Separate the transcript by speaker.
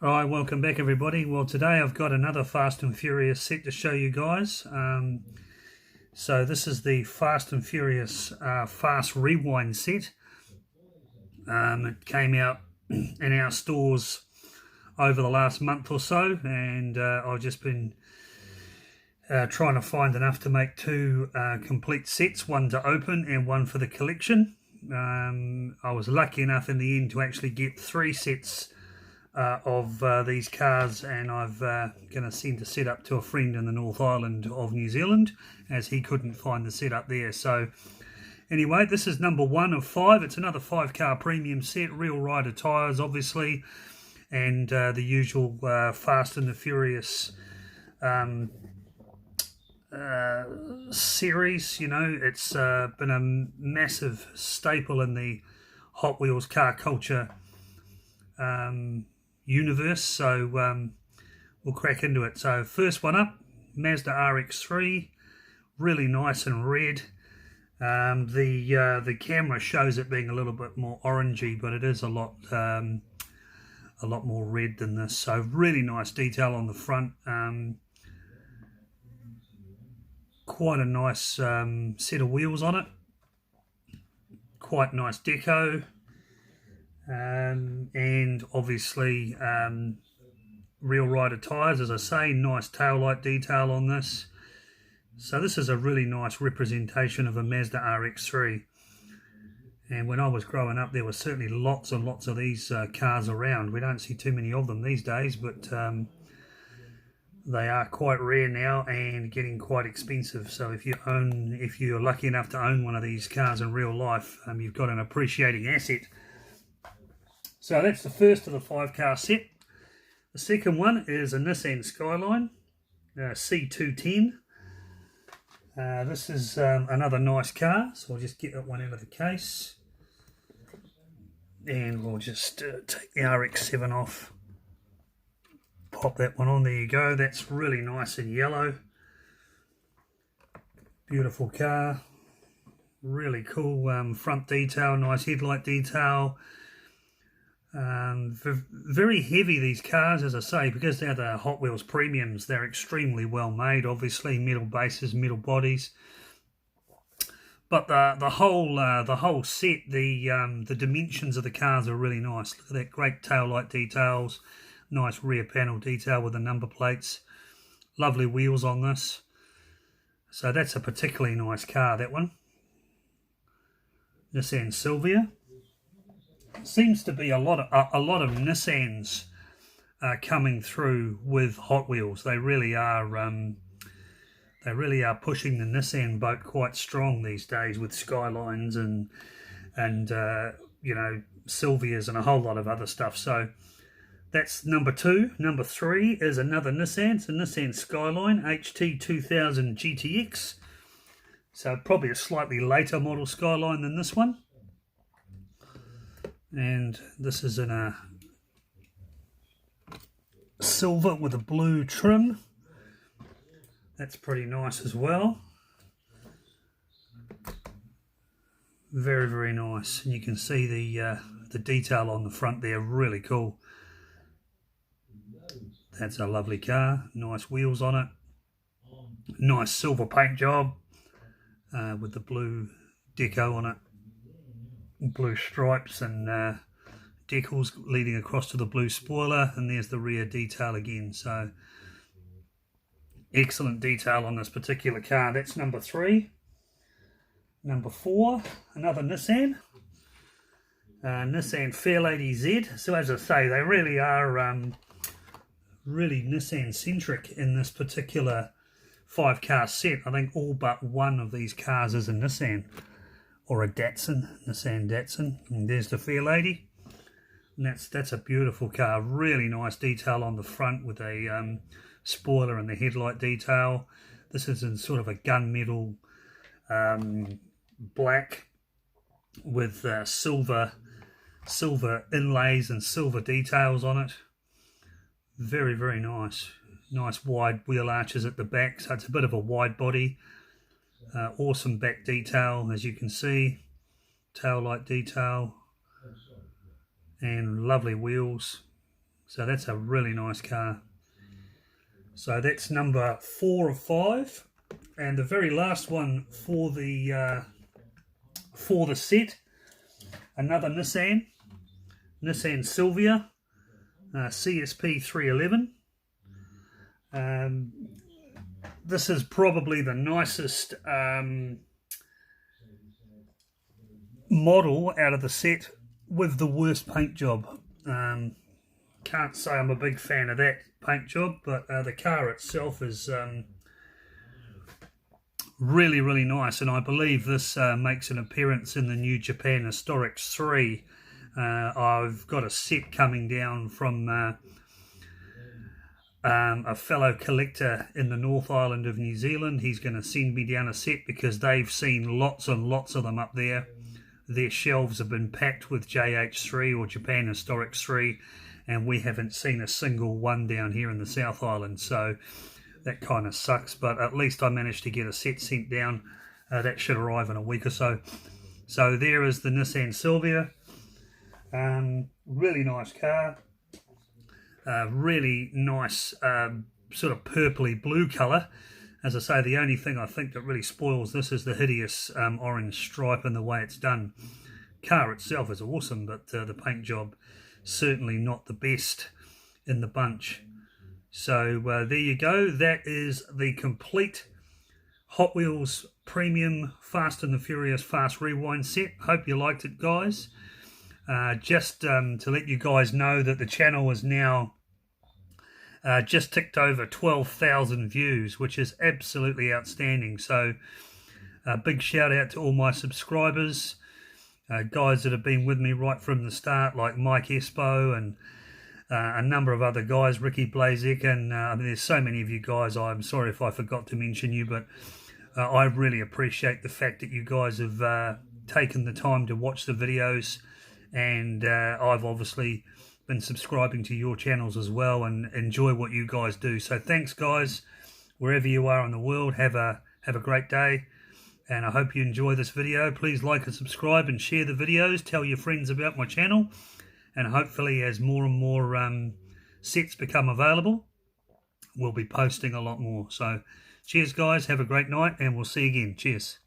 Speaker 1: Alright, welcome back everybody. Well, today I've got another Fast and Furious set to show you guys. So this is the Fast and Furious Fast Rewind set. It came out in our stores over the last month or so, and I've just been trying to find enough to make two complete sets, one to open and one for the collection. I was lucky enough in the end to actually get three sets of these cars, and I've going to send a set up to a friend in the North Island of New Zealand, as he couldn't find the set up there. So anyway, this is number 1 of 5. It's another 5-car premium set, real rider tyres obviously, and the usual Fast and the Furious series. You know, it's been a massive staple in the Hot Wheels car culture universe, so we'll crack into it. So first one up, Mazda RX-3, really nice and red. The camera shows it being a little bit more orangey, but it is a lot more red than this. So really nice detail on the front. Quite a nice set of wheels on it. Quite nice deco. And obviously real rider tyres, as I say. Nice taillight detail on this. So this is a really nice representation of a Mazda RX-3. And when I was growing up, there were certainly lots and lots of these cars around. We don't see too many of them these days, but they are quite rare now and getting quite expensive. So if you're lucky enough to own one of these cars in real life, you've got an appreciating asset. So that's the first of the 5-car set. The second one is a Nissan Skyline C210. This is another nice car, so I'll just get that one out of the case. And we'll just take the RX-7 off. Pop that one on, there you go. That's really nice in yellow. Beautiful car. Really cool front detail, nice headlight detail. Very heavy, these cars, as I say, because they're the Hot Wheels premiums. They're extremely well made, obviously, metal bases, metal bodies. But the whole set, the dimensions of the cars are really nice. Look at that, great taillight details, nice rear panel detail with the number plates, lovely wheels on this. So that's a particularly nice car, that one. Nissan Silvia. Seems to be a lot of Nissans coming through with Hot Wheels. They really are pushing the Nissan boat quite strong these days with Skylines and you know, Silvias and a whole lot of other stuff. So that's number 2. Number 3 is another Nissan. It's a Nissan Skyline HT2000 GTX. So probably a slightly later model Skyline than this one. And this is in a silver with a blue trim. That's pretty nice as well. Very, very nice. And you can see the detail on the front there, really cool. That's a lovely car. Nice wheels on it. Nice silver paint job with the blue deco on it. Blue stripes and decals leading across to the blue spoiler, and there's the rear detail again. So excellent detail on this particular car. That's number 3. Number 4, another Nissan. Nissan Fairlady Z. So as I say, they really are really Nissan centric in this particular 5-car set. I think all but one of these cars is a Nissan. Or a Datsun, Nissan Datsun. And there's the Fairlady. And that's a beautiful car. Really nice detail on the front with a spoiler and the headlight detail. This is in sort of a gunmetal black with silver inlays and silver details on it. Very, very nice. Nice wide wheel arches at the back, so it's a bit of a wide body. Awesome back detail, as you can see, tail light detail, and lovely wheels. So that's a really nice car. So that's number 4 of 5, and the very last one for the set, another Nissan Silvia, CSP 311. This is probably the nicest model out of the set with the worst paint job. Can't say I'm a big fan of that paint job, but the car itself is really, really nice, and I believe this makes an appearance in the new Japan Historics 3. I've got a set coming down from a fellow collector in the North Island of New Zealand. He's going to send me down a set because they've seen lots and lots of them up there. Their shelves have been packed with JH3 or Japan Historics 3, and we haven't seen a single one down here in the South Island, so that kind of sucks, but at least I managed to get a set sent down. That should arrive in a week or so. So there is the Nissan Silvia. Really nice car. Really nice sort of purpley blue colour. As I say, the only thing I think that really spoils this is the hideous orange stripe and the way it's done. Car itself is awesome, but the paint job certainly not the best in the bunch. So there you go. That is the complete Hot Wheels Premium Fast and the Furious Fast Rewind set. Hope you liked it, guys. Just to let you guys know that the channel is now just ticked over 12,000 views, which is absolutely outstanding. So a big shout out to all my subscribers, guys that have been with me right from the start, like Mike Espo and a number of other guys, Ricky Blazek, and I mean, there's so many of you guys. I'm sorry if I forgot to mention you, but I really appreciate the fact that you guys have taken the time to watch the videos, and I've obviously been subscribing to your channels as well and enjoy what you guys do. So thanks, guys, wherever you are in the world. Have a great day, and I hope you enjoy this video. Please like and subscribe and share the videos. Tell your friends about my channel. And hopefully, as more and more sets become available, we'll be posting a lot more. So cheers, guys. Have a great night, and we'll see you again. Cheers.